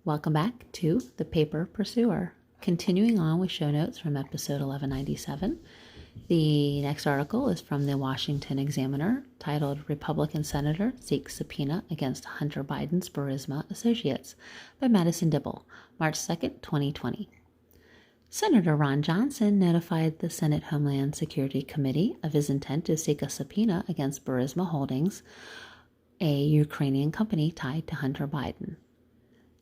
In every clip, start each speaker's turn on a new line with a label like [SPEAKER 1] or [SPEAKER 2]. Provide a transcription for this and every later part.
[SPEAKER 1] Welcome back to The Paper Pursuer. Continuing on with show notes from episode 1197. The next article is from the Washington Examiner, titled Republican Senator Seeks Subpoena Against Hunter Biden's Burisma Associates by Madison Dibble, March 2nd, 2020. Senator Ron Johnson notified the Senate Homeland Security Committee of his intent to seek a subpoena against Burisma Holdings, a Ukrainian company tied to Hunter Biden.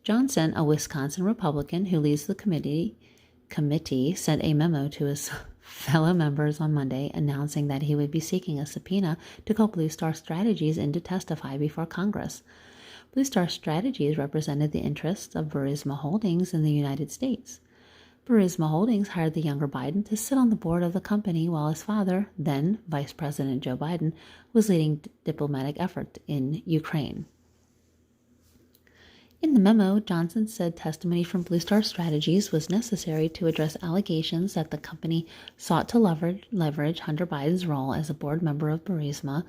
[SPEAKER 1] Johnson, a Wisconsin Republican who leads the committee, sent a memo to his fellow members on Monday announcing that he would be seeking a subpoena to call Blue Star Strategies in to testify before Congress. Blue Star Strategies represented the interests of Burisma Holdings in the United States. Burisma Holdings hired the younger Biden to sit on the board of the company while his father, then Vice President Joe Biden, was leading diplomatic efforts in Ukraine. In the memo, Johnson said testimony from Blue Star Strategies was necessary to address allegations that the company sought to leverage Hunter Biden's role as a board member of Burisma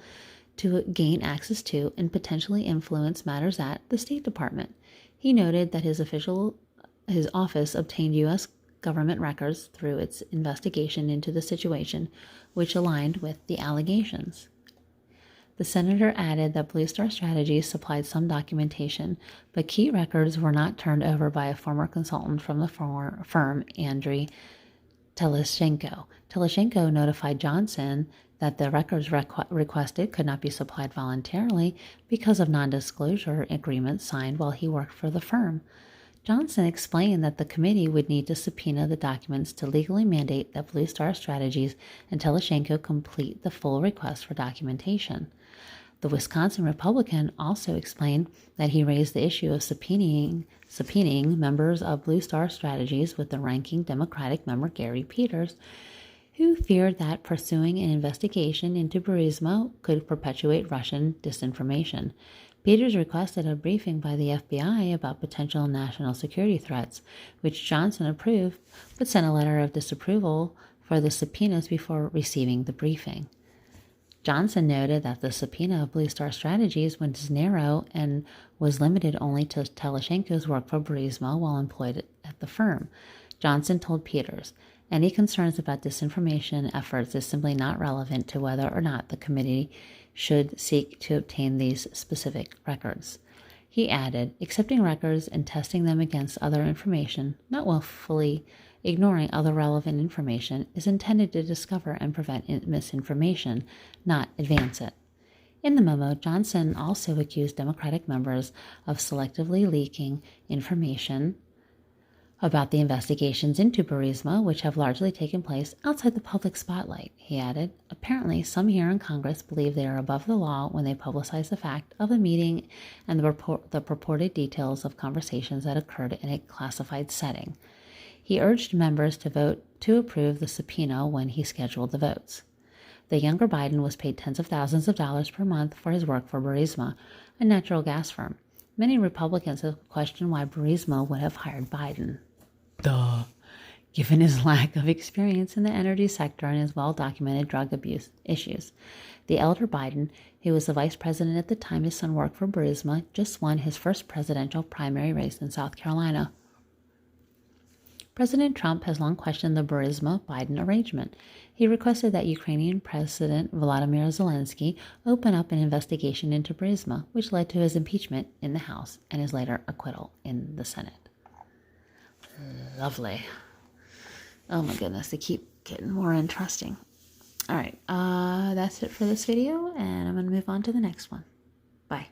[SPEAKER 1] to gain access to and potentially influence matters at the State Department. He noted that his office obtained U.S. government records through its investigation into the situation, which aligned with the allegations. The senator added that Blue Star Strategies supplied some documentation, but key records were not turned over by a former consultant from the firm, Andriy Teleshenko. Teleshenko notified Johnson that the records requested could not be supplied voluntarily because of non-disclosure agreements signed while he worked for the firm. Johnson explained that the committee would need to subpoena the documents to legally mandate that Blue Star Strategies and Teleshenko complete the full request for documentation. The Wisconsin Republican also explained that he raised the issue of subpoenaing members of Blue Star Strategies with the ranking Democratic member Gary Peters, who feared that pursuing an investigation into Burisma could perpetuate Russian disinformation. Peters requested a briefing by the FBI about potential national security threats, which Johnson approved, but sent a letter of disapproval for the subpoenas before receiving the briefing. Johnson noted that the subpoena of Blue Star Strategies was narrow and was limited only to Teleshenko's work for Burisma while employed at the firm. Johnson told Peters, "Any concerns about disinformation efforts is simply not relevant to whether or not the committee should seek to obtain these specific records." He added, "Accepting records and testing them against other information, not willfully ignoring other relevant information, is intended to discover and prevent misinformation, not advance it." In the memo, Johnson also accused Democratic members of selectively leaking information about the investigations into Burisma, which have largely taken place outside the public spotlight. He added, "Apparently, some here in Congress believe they are above the law when they publicize the fact of a meeting and the purported details of conversations that occurred in a classified setting." He urged members to vote to approve the subpoena when he scheduled the votes. The younger Biden was paid tens of thousands of dollars per month for his work for Burisma, a natural gas firm. Many Republicans have questioned why Burisma would have hired Biden. Given his lack of experience in the energy sector and his well-documented drug abuse issues. The elder Biden, who was the vice president at the time his son worked for Burisma, just won his first presidential primary race in South Carolina. President Trump has long questioned the Burisma-Biden arrangement. He requested that Ukrainian President Volodymyr Zelensky open up an investigation into Burisma, which led to his impeachment in the House and his later acquittal in the Senate. Lovely. Oh my goodness, they keep getting more interesting. All right, that's it for this video, and I'm going to move on to the next one. Bye.